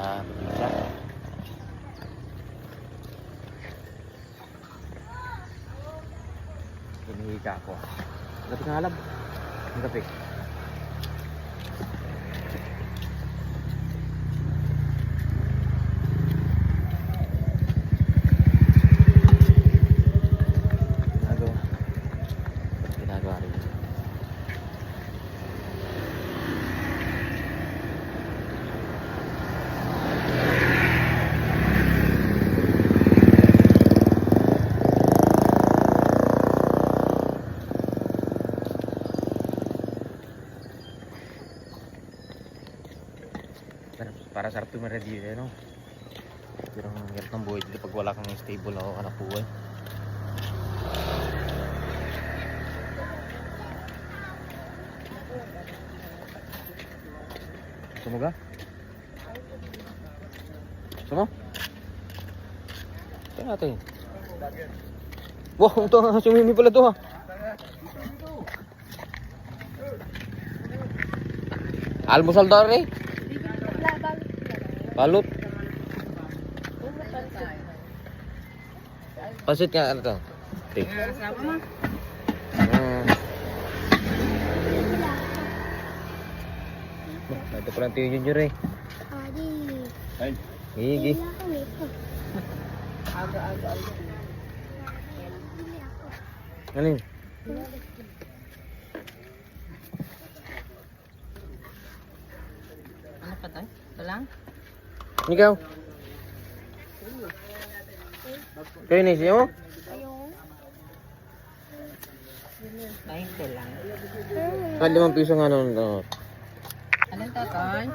probinsya. Hinihika ako. Gabi ng halab. Ang gabi. Ginagawa rin. Para sarap tumira dito, no? Pero ang hirap ng buhay dito pag wala kang stable o anak buhay. Gusto mo ga? Gusto mo? Ito natin. Wow, ito nga sumimi pala ito ha. Almusal daw rin. Balut. Pasit nga ano to? Tik. Ito pa lang tiyo junior eh. Ay. Gigi. Aga-aga. Ano yun? Ano pa tayo? Ito lang? Ikaw? Kayo na siya mo? 20 lang. Kahit 5 piso nga nun. Anong taton?